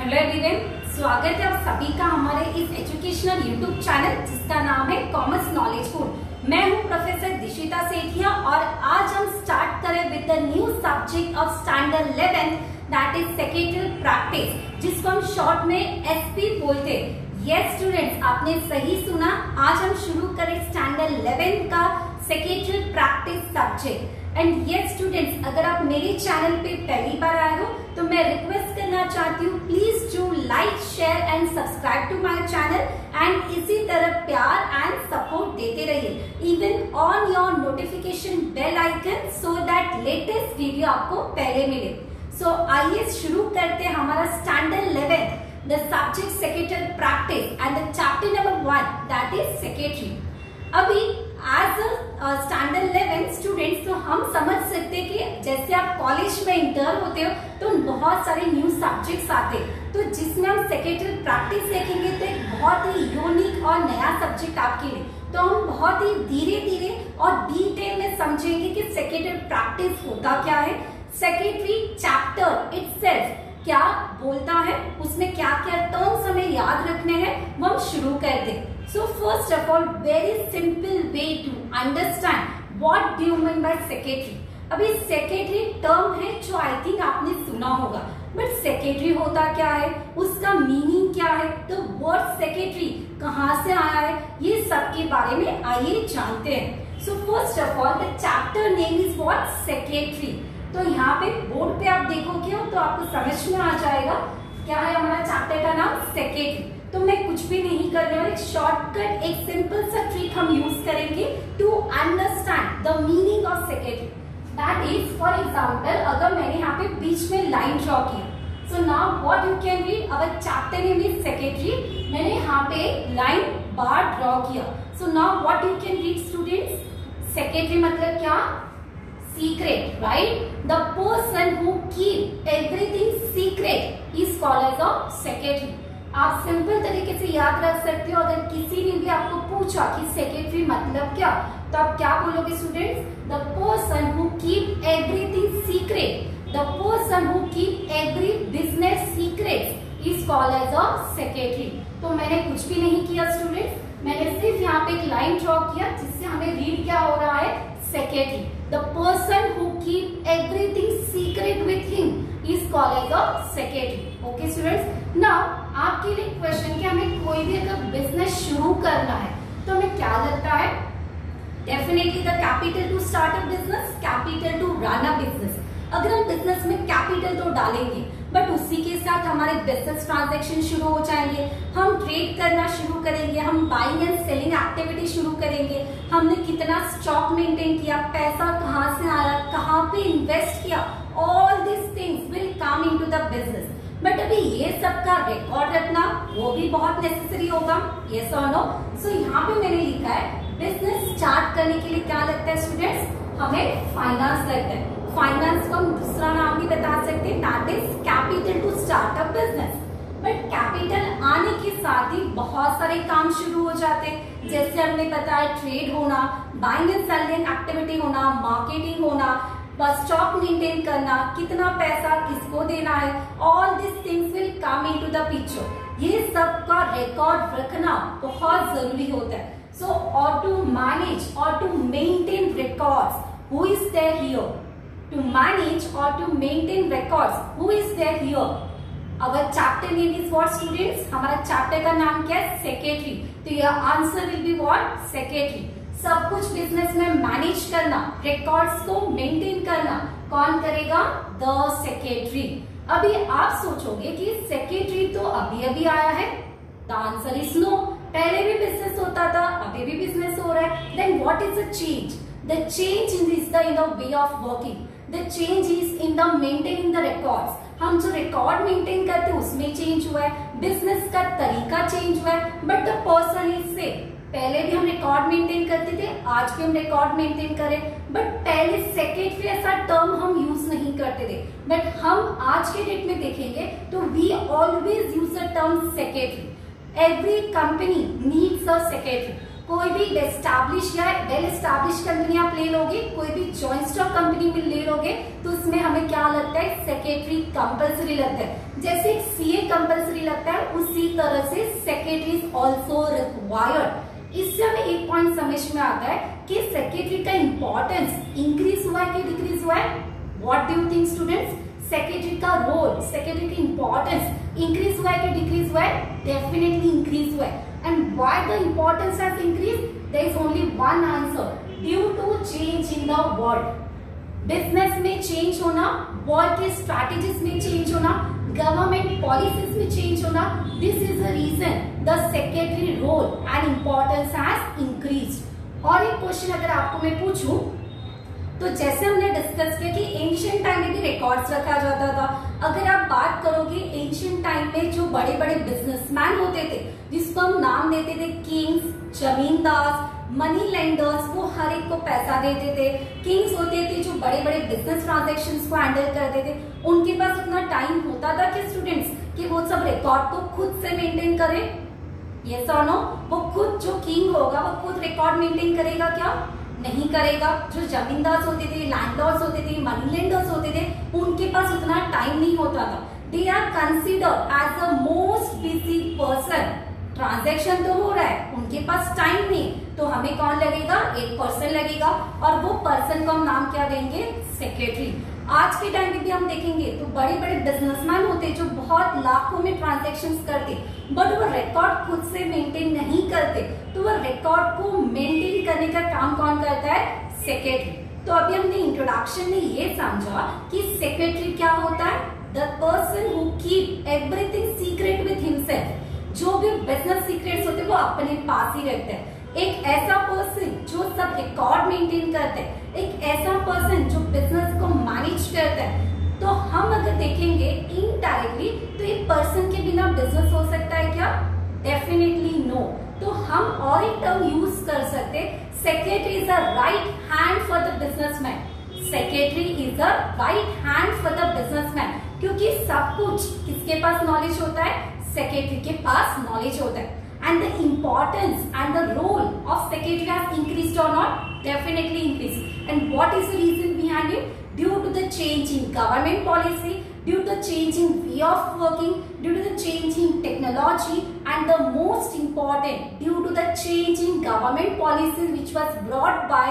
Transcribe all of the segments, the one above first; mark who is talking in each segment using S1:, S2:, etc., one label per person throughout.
S1: Hello everyone, स्वागत है आप सभी का हमारे इस एजुकेशनल यूट्यूब चैनल जिसका नाम है कॉमर्स नॉलेज फूड। मैं हूं प्रोफेसर दिशिता सेठिया और आज हम स्टार्ट करें with the new subject of standard 11 that is secretarial practice, जिसको हम शॉर्ट में एसपी बोलते हैं। यस स्टूडेंट्स, आपने सही सुना। आज हम शुरू करें स्टैंडर्ड 11 का secretarial practice subject. And yes students, अगर आप मेरे चैनल पे पहली बार आए हो तो मैं रिक्वेस्ट करना चाहती हूँ, please do like share and subscribe to my channel and इसी तरह प्यार एंड सपोर्ट देते रहिए, even on your notification bell icon so that latest video आपको पहले मिले। सो आइए शुरू करते हैं हमारा standard 11 the subject secretarial practice and the chapter number 1 that is secretary. अभी एज स्टैंडर्ड 11 स्टूडेंट्स तो हम समझ सकते हैं कि जैसे आप कॉलेज में इंटर होते हो तो बहुत सारे न्यू सब्जेक्ट्स आते हैं, तो जिसमें हम सेक्रेटरियल प्रैक्टिस सीखेंगे तो एक बहुत ही यूनिक और नया सब्जेक्ट आपके लिए, तो हम बहुत ही धीरे धीरे और डिटेल में समझेंगे कि सेक्रेटरियल प्रैक्टिस होता क्या है, सेक्रेटरी चैप्टर इटसेल्फ क्या बोलता है, उसमें क्या क्या टर्म्स हमें याद रखने हैं, वो हम शुरू कर दें। So first of all, very simple way to understand what do you mean by secretary. अभी सेक्रेटरी टर्म है जो आई थिंक आपने सुना होगा, बट सेक्रेटरी होता क्या है, उसका मीनिंग क्या है, तो वर्ड सेक्रेटरी कहाँ से आया है, ये सब के बारे में आइए जानते हैं। So first of all the chapter name is what, secretary. तो यहाँ पे बोर्ड पे आप देखोगे तो आपको समझ में आ जाएगा क्या है हमारा चैप्टर का नाम, सेक्रेटरी। तो मैं कुछ भी नहीं कर रही हूँ, एक शॉर्टकट एक सिंपल सा ट्रिक हम यूज करेंगे to understand the meaning of secretary. That is for example, अगर मैंने यहाँ पे बीच में लाइन ड्रॉ किया, so now what you can read, our chapter name is secretary, मैंने यहाँ पे लाइन बार ड्रॉ किया। So now what you can read students, secretary मतलब क्या, secret, right? The person who keep everything secret is called as a secretary. आप simple तरीके से याद रख सकते हो, अगर किसी ने भी आपको पूछा कि सेक्रेटरी मतलब क्या, तो आप क्या बोलोगे students, the person who keep everything secret, the person who keep every business secret is called as a secretary. तो मैंने कुछ भी नहीं किया स्टूडेंट्स, मैंने सिर्फ यहाँ पे एक लाइन ड्रॉ किया जिससे हमें रीड क्या हो रहा है, secretary. The person who keep everything secret with him is called as a secretary. Okay students, now आपके लिए क्वेश्चन कि हमें कोई भी अगर बिजनेस शुरू करना है तो हमें क्या लगता है, definitely the capital to start a business, capital to run a business. अगर हम बिजनेस में कैपिटल तो डालेंगे, बट उसी के साथ हमारे बिजनेस ट्रांजैक्शन शुरू हो जाएंगे, हम ट्रेड करना शुरू करेंगे, हम बाइंग एंड सेलिंग एक्टिविटी शुरू करेंगे, हमने कितना स्टॉक मेंटेन किया, पैसा कहाँ से आया, कहाँ पे इन्वेस्ट किया, all this things will come into the business. But अभी ये सब का रिकॉर्ड रखना वो भी बहुत नेसेसरी होगा, यस और नो। सो यहाँ पे मैंने लिखा है बिजनेस स्टार्ट करने के लिए क्या लगता है स्टूडेंट्स, हमें फाइनेंस लगता है। फाइनेंस को हम दूसरा नाम भी बता सकते हैं, that is capital to start a business. But capital आने के साथ ही बहुत सारे काम शुरू हो जाते हैं, जैसे हमने बताया ट्रेड होना, बाइंग एंड सेलिंग एक्टिविटी होना, मार्केटिंग होना, स्टॉक मेंटेन करना, कितना पैसा किसको देना है, all this things will come into the picture. ये सब का रिकॉर्ड रखना बहुत जरूरी होता है। सो और टू मैनेज और to maintain records, who is there here, to manage और to maintain records, who is there here. Our chapter name is what students, हमारा चैप्टर का नाम क्या है, सेक्रेटरी। तो your answer will be what, secretary. सब कुछ बिजनेस में मैनेज करना, रिकॉर्ड्स को मेंटेन करना कौन करेगा, द सेक्रेटरी। अभी आप सोचोगे कि सेक्रेटरी तो अभी अभी आया है, द आंसर इज नो। पहले भी बिजनेस होता था, अभी भी बिजनेस हो रहा है, then what is the change, the change is the in the way of working, the change is in the maintaining the records. हम जो रिकॉर्ड मेंटेन करते हैं उसमें चेंज हुआ है, बिजनेस का तरीका चेंज हुआ है, but the person is same. पहले भी हम रिकॉर्ड मेंटेन करते थे, आज भी हम रिकॉर्ड मेंटेन करें, बट पहले सेक्रेटरी ऐसा टर्म हम यूज नहीं करते थे, बट हम आज के डेट में देखेंगे तो we always use the term secretary. Every company needs a secretary. कोई भी एस्टैब्लिश या वेल एस्टैब्लिश कंपनी आप ले लोगे, कोई भी जॉइंट स्टॉक कंपनी में ले लोगे, तो उसमें हमें क्या लगता है, सेक्रेटरी कंपलसरी लगता है। जैसे सीए कंपलसरी लगता है उसी तरह से सेक्रेटरी इज ऑल्सो रिक्वायर्ड। इससे हमें एक पॉइंट समझ में आता है कि सेक्रेटरी का इंपॉर्टेंस इंक्रीज हुआ है कि डिक्रीज हुआ है। What do you think students? Secretary का रोल, सेक्रेटरी की इंपॉर्टेंस इंक्रीज हुआ है कि डिक्रीज हुआ है? डेफिनेटली इंक्रीज हुआ है। And why the importance has increase? There is only one answer, due to change in the world. Business में चेंज होना, वर्ल्ड के स्ट्रैटेजीज में चेंज होना, गवर्नमेंट पॉलिसीज में चेंज होना, this is the reason the secretary role and importance has increased. और एक question अगर आपको मैं पूछूं, तो जैसे हमने डिस्कस किया कि एंशिएंट टाइम में भी रिकॉर्ड्स रखा जाता था। अगर आप बात करोगे एंशिएंट टाइम में जो बड़े बड़े बिजनेसमैन होते थे, जिसको हम नाम देते थे किंग्स, जमींदार, मनी लेंडर्स, वो हर एक को पैसा देते थे। किंग्स होते थे जो बड़े बड़े बिजनेस ट्रांजेक्शन्स को हैंडल करते थे। उनके पास इतना टाइम होता था कि स्टूडेंट्स कि वो सब रिकॉर्ड को खुद से मेंटेन करें? यस और नो? वो खुद जो किंग होगा वो खुद रिकॉर्ड मेंटेन करेगा क्या? नहीं करेगा। जो जमींदार होते थे, लैंडलॉर्ड्स होते थे, मनी लेंडर्स होते थे, उनके पास उतना टाइम नहीं होता था। They are considered as the most busy person. Transaction तो हो रहा है, उनके पास टाइम नहीं, तो हमें कौन लगेगा? एक पर्सन लगेगा, और वो पर्सन को हम नाम क्या देंगे? सेक्रेटरी। आज के टाइम में भी हम देखेंगे तो बड़े बड़े बिजनेसमैन होते जो बहुत लाखों में ट्रांजैक्शंस करते, बट वो रिकॉर्ड खुद से मेंटेन नहीं करते, तो वो रिकॉर्ड को मेंटेन करने का काम कौन करता है? सेक्रेटरी। तो अभी हमने इंट्रोडक्शन में ये समझा कि सेक्रेटरी क्या होता है? The person who keep everything secret with himself. जो भी बिजनेस सीक्रेट्स होते हैं वो अपने पास ही रखते हैं। एक ऐसा पर्सन जो सब रिकॉर्ड मेंटेन करते हैं, एक ऐसा पर्सन जो बिजनेस को मैनेज करता है। तो हम अगर देखेंगे इनडायरेक्टली तो एक पर्सन के बिना बिजनेस हो सकता है क्या? Definitely no. तो हम और एक टर्म यूज कर सकते हैं, secretary is a right hand for the businessman. Secretary is a right hand for the businessman, क्योंकि सब कुछ किसके पास नॉलेज होता है? सेक्रेटरी के पास नॉलेज होता है। And the importance and the role of secretary has increased or not? Definitely increased. And what is the reason behind it? Due to the change in government policy, due to the change in way of working, due to the change in technology, and the most important, due to the change in government policy which was brought by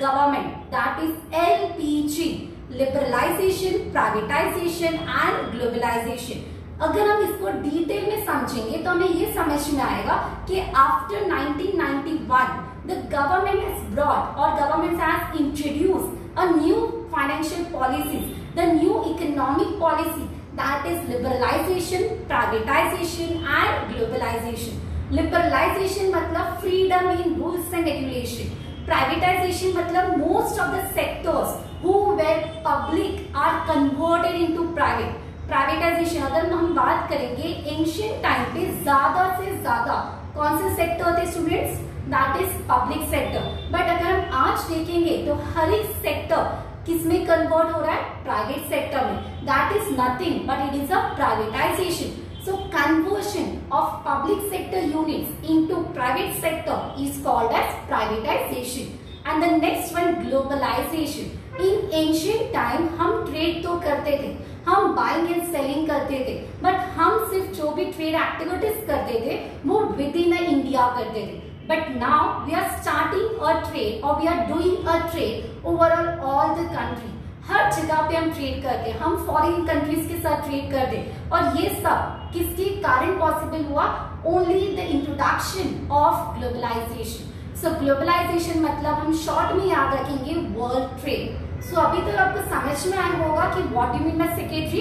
S1: government, that is LPG, liberalization, privatization and globalization. अगर हम इसको detail में समझेंगे तो हमें ये समझ में आएगा कि after 1991 the government has brought और government has introduced a new financial policies, the new economic policy, that is liberalisation, privatisation and globalisation. Liberalisation मतलब freedom in rules and regulation. Privatisation मतलब most of the sectors who were public are converted into private. Privatisation अगर हम बात करेंगे ancient time पे ज्यादा से ज्यादा कौन से सेक्टर थे students? That is public sector. But अगर हम आज देखेंगे तो हर एक सेक्टर किसमें कन्वर्ट हो रहा है? प्राइवेट सेक्टर में। That is nothing but it is a privatisation. So conversion of public sector units into private sector is called as privatization. And the next one, globalization. In ancient time हम trade तो करते थे, हम buying and selling करते थे, but हम सिर्फ जो भी ट्रेड एक्टिविटीज करते थे वो विद इन इंडिया करते थे। But now we are starting a trade और we are doing a trade overall all the country. हर जगह पे हम ट्रेड करते हैं, हम फॉरेन कंट्रीज के साथ ट्रेड करते हैं, और ये सब किसके कारण पॉसिबल हुआ? Only the introduction of globalisation. So globalisation मतलब हम शॉर्ट में याद रखेंगे वर्ल्ड ट्रेड। सो अभी तक आपको समझ में आया होगा कि what you mean by secretary.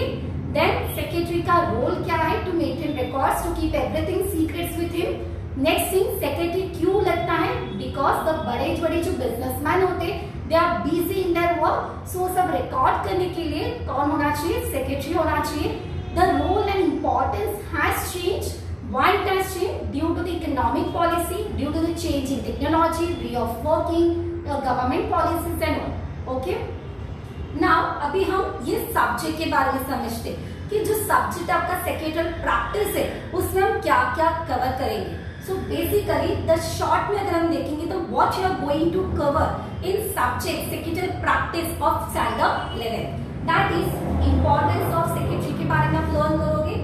S1: Then secretary का रोल क्या है? To maintain records, to keep everything secrets with him. Next thing, secretary क्यों लगता है? बिकॉज द बड़े बड़े जो बिजनेसमैन होते they are busy in their work, so सब रिकॉर्ड करने के लिए कौन होना चाहिए? सेक्रेटरी होना चाहिए। The role and importance has changed. Why it has changed? Due to the economic policy, due to the change in technology, way of working, government policies and all. Okay? Now अभी हम ये subject के बारे में समझते कि जो subject आपका सेक्रेटरी प्रैक्टिस है उसमें हम क्या क्या कवर करेंगे। सो बेसिकली द शॉर्ट में अगर हम देखेंगे तो what you are going to cover in subject secretary practice of standard 11, that is importance of secretary के बारे में आप लर्न करोगे।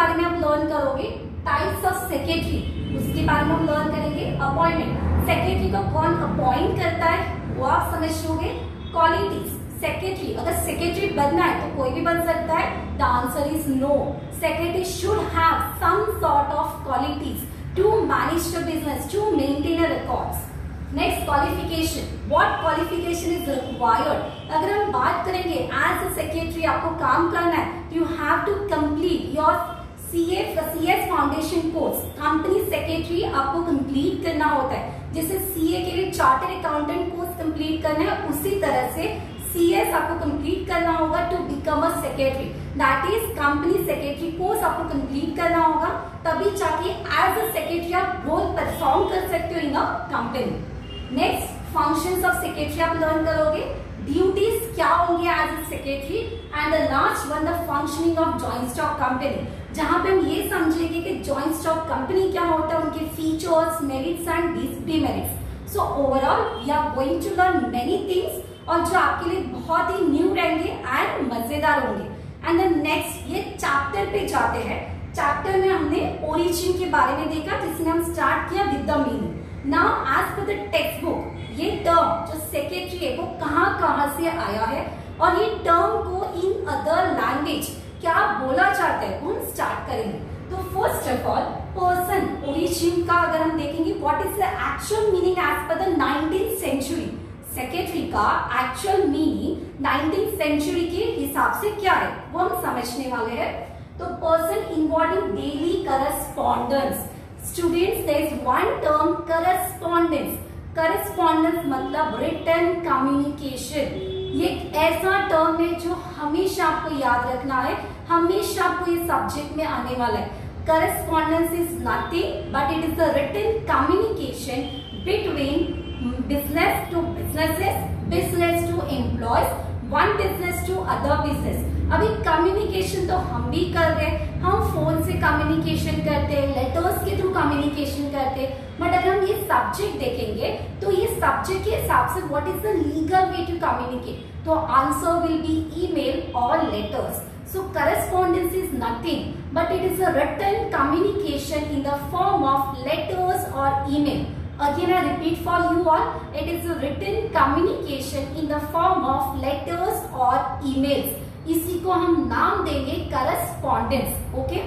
S1: बारे में आप लर्न करोगे, टाइप्स ऑफ सेक्रेटरी उसके बारे में हम लर्न करेंगे, अपॉइंटमेंट सेक्रेटरी को कौन अपॉइंट करता है वो आप समझ लोगे, क्वालिटीज सेक्रेटरी, अगर सेक्रेटरी बनना है तो कोई भी बन सकता है, the answer is no, secretary should have some sort of qualities to manage the business, to maintain records. Next qualification, what qualification is required, अगर हम बात करेंगे एज अ सेक्रेटरी आपको काम करना है, you have to complete your CS foundation course, company secretary आपको complete करना होता है, जैसे CA के लिए चार्टर्ड अकाउंटेंट कोर्स कंप्लीट करना है, उसी तरह से CS आपको कंप्लीट करना होगा to become a secretary, that is company secretary course आपको कंप्लीट करना होगा, तभी जाके एज अ सेक्रेटरी आप रोल परफॉर्म कर सकते हो in a company. Next functions of secretary आप लर्न करोगे, ड्यूटीज क्या होंगे as a secretary, and the last one the functioning of joint stock company, जहां पे हम ये समझेंगे कि जॉइंट स्टॉक कंपनी क्या होता है, उनके features, merits and demerits. So overall we are going to learn many things, और जो आपके लिए बहुत ही न्यू रहेंगे एंड मजेदार होंगे। एंड देन नेक्स्ट ये चैप्टर पे जाते हैं, चैप्टर में हमने ओरिजिन के बारे में देखा, जिसने हम स्टार्ट किया with the meaning. Now as per the text book, ये टर्म जो सेक्रेटरी है वो कहाँ से आया है, और ये टर्म को इन अदर लैंग्वेज क्या बोला जाता है वो हम स्टार्ट करेंगे। तो first of all person, origin का अगर हम देखेंगे, what is the actual meaning as per the 19th century, secretary का एक्चुअल मीनिंग 19th सेंचुरी के हिसाब से क्या है वो हम समझने वाले हैं। तो person involving daily correspondence, students there is one term correspondence, correspondence मतलब रिटन कम्युनिकेशन, ये एक ऐसा टर्म है जो हमेशा आपको याद रखना है, हमेशा आपको ये सब्जेक्ट में आने वाला है। Correspondence is nothing but it is the written communication between business to businesses, business to employees, one business to other business। अभी कम्युनिकेशन तो हम भी कर रहे हैं, हम फोन से कम्युनिकेशन करते हैं, लेटर्स के थ्रू कम्युनिकेशन करते हैं, बट अगर हम ये सब्जेक्ट देखेंगे तो ये सब्जेक्ट के हिसाब से what is the legal way to communicate, तो आंसर विल बी ईमेल और letters. So correspondence is nothing but it is a written communication in the form of letters or email। Again I repeat for you all, it is a written communication in the form of letters or emails। इसी को हम नाम देंगे correspondence, okay?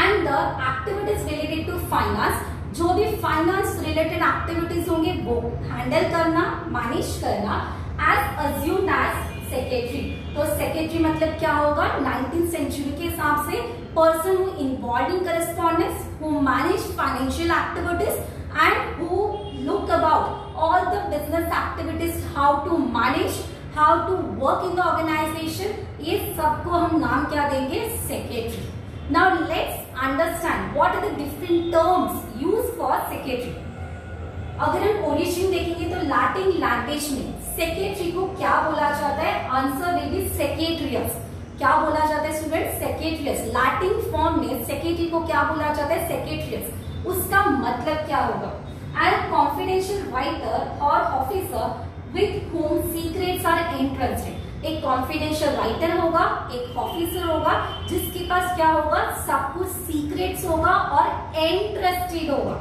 S1: And the activities related to finance, जो भी finance related activities होंगे वो handle करना, मैनेज करना as assumed as सेक्रेटरी। तो सेक्रेटरी मतलब क्या होगा, 19th सेंचुरी के हिसाब से person who involve in correspondence, who manage financial activities and who look about all the business activities, how to manage, how to work in the organization, ये सबको हम नाम क्या देंगे, secretary. Now let's understand what are the different terms used for secretary। अगर हम origin देखेंगे तो लैटिन लैंग्वेज में सेक्रेटरी को क्या बोला जाता है, आंसर विल बी सेक्रेटरियस। क्या बोला जाता है स्टूडेंट, सेक्रेटरियस। लैटिन फॉर्म में सेक्रेटरी को क्या बोला जाता है, सेक्रेटरियस। उसका मतलब क्या होगा, एंड कॉन्फिडेंशियल राइटर और officer with whom secrets are entrusted. एक कॉन्फिडेंशियल राइटर होगा, एक ऑफिसर होगा जिसके पास क्या होगा, सब कुछ सीक्रेट्स होगा और एंट्रस्टेड होगा।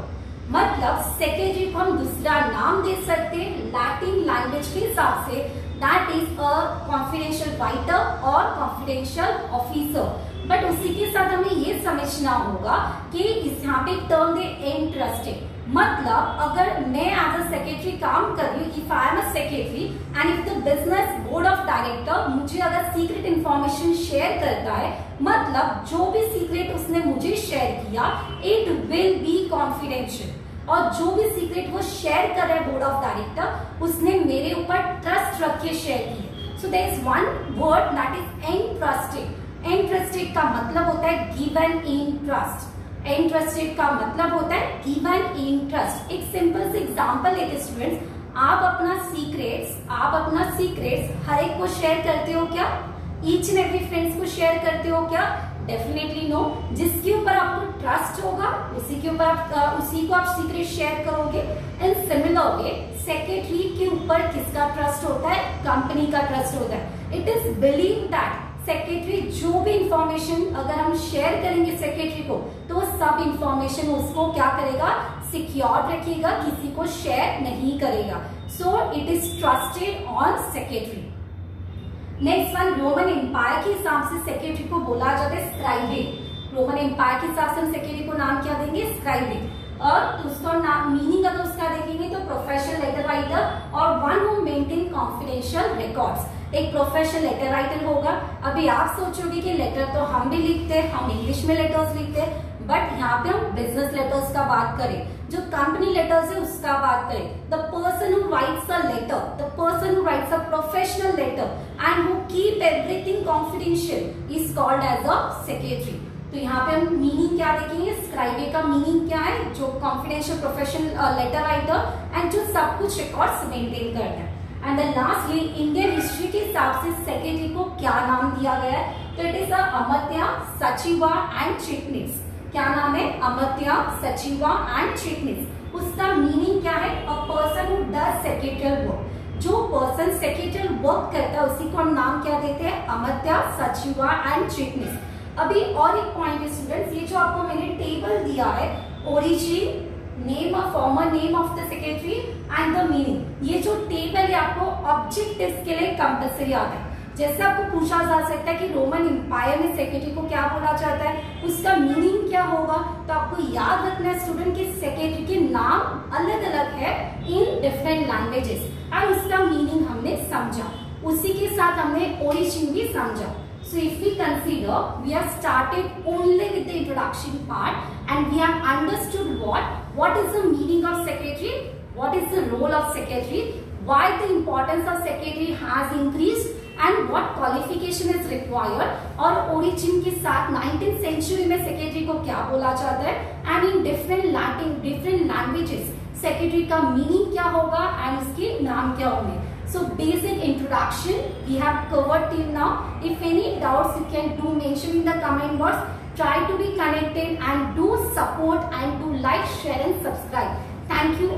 S1: मतलब सेक्रेटरी को हम दूसरा नाम दे सकते हैं लैटिन लैंग्वेज के हिसाब से, that is a confidential writer और कॉन्फिडेंशियल ऑफिसर। बट उसी के साथ हमें ये समझना होगा कि इस यहाँ पे टर्म दे एंट्रस्टेड, मतलब अगर मैं एज अ सेक्रेटरी काम कर रही हूँ, if I am a secretary and if the business board of director मुझे अगर सीक्रेट इंफॉर्मेशन शेयर करता है, मतलब जो भी सीक्रेट उसने मुझे शेयर किया इट विल बी कॉन्फिडेंशियल, और जो भी सीक्रेट वो शेयर कर रहा है बोर्ड ऑफ डायरेक्टर उसने मेरे ऊपर ट्रस्ट रख के शेयर की। So there is one word that is entrusted. Entrusted का मतलब होता है गिवन इन ट्रस्ट। एंट्रस्टेड का मतलब होता है गिवन इन ट्रस्ट। एक सिंपल से एग्जांपल लेते स्टूडेंट्स, आप अपना सीक्रेट्स हर एक को शेयर करते हो क्या, ईच एंड एवरी फ्रेंड्स को शेयर करते हो क्या, डेफिनेटली नो। जिसके ऊपर आपको ट्रस्ट होगा उसी को आप सीक्रेट शेयर करोगे। इन सिमिलर वे सेक्रेटरी के ऊपर किसका ट्रस्ट होता है, कंपनी का ट्रस्ट होता है। It is believe that secretary जो भी इंफॉर्मेशन अगर हम शेयर करेंगे सेक्रेटरी को, तो सब इंफॉर्मेशन उसको क्या करेगा, सिक्योर रखेगा, किसी को शेयर नहीं करेगा। So it is trusted on secretary. Next one, Roman empire के हिसाब से सेक्रेटरी को बोला जाता है स्क्राइबे। रोमन एम्पायर के हिसाब से हम सेक्रेटरी को नाम क्या देंगे, स्क्राइबे। और उसका नाम मीनिंग अगर उसका देखेंगे तो प्रोफेशनल लेटर राइटर और one who maintain confidential records. एक प्रोफेशनल लेटर राइटर होगा। अभी आप सोचोगे कि लेटर तो हम भी लिखते हैं, हम इंग्लिश में लेटर्स लिखते हैं, बट यहाँ पे हम बिजनेस लेटर्स का बात करें, जो कंपनी लेटर्स है उसका बात करें। The person who writes a letter, the person who writes a professional letter and who keep everything confidential is called as a secretary. तो यहाँ पे हम मीनिंग क्या देखेंगे, स्क्राइबे का मीनिंग क्या है, जो confidential professional letter writer and जो सब कुछ रिकॉर्ड्स मेंटेन करता है। And then lastly, Indian history के हिसाब से सेक्रेटरी को क्या नाम दिया गया है, तो इट इज अमर्त्य, सचिवा एंड चिटनीस। क्या नाम है, अमर्त्य, सचिवा एंड चिटनीस। उसका मीनिंग क्या है, a person who does secretarial work. जो पर्सन सेक्रेटरियल वर्क करता है उसी को हम नाम क्या देते हैं, अमर्त्य, सचिवा एंड चिटनीस। अभी और एक पॉइंट है स्टूडेंट्स, ये जो आपको मैंने टेबल दिया है, origin, name of former name of the secretary and the meaning, ये जो टेबल है आपको ऑब्जेक्टिव्स के लिए कंपल्सरी आता है। जैसे आपको पूछा जा सकता है कि रोमन एम्पायर में सेक्रेटरी को क्या बोला जाता है, उसका मीनिंग क्या होगा, तो आपको याद रखना है स्टूडेंट कि सेक्रेटरी के नाम अलग अलग है इन डिफरेंट लैंग्वेजेस एंड उसका मीनिंग हमने समझा, उसी के साथ हमने ओरिजिन भी समझा। So if we consider, we have started only with the introduction part and we have understood what is the meaning of secretary, what is the role of secretary, why the importance of secretary has increased and what qualification is required, और origin के साथ 19th century में secretary को क्या बोला जाता है and in different languages secretary का meaning क्या होगा and उसके नाम क्या होंगे। So basic introduction we have covered till now. If any doubts you can do mention in the comment box. Try to be connected and do support and do like, share and subscribe. Thank you.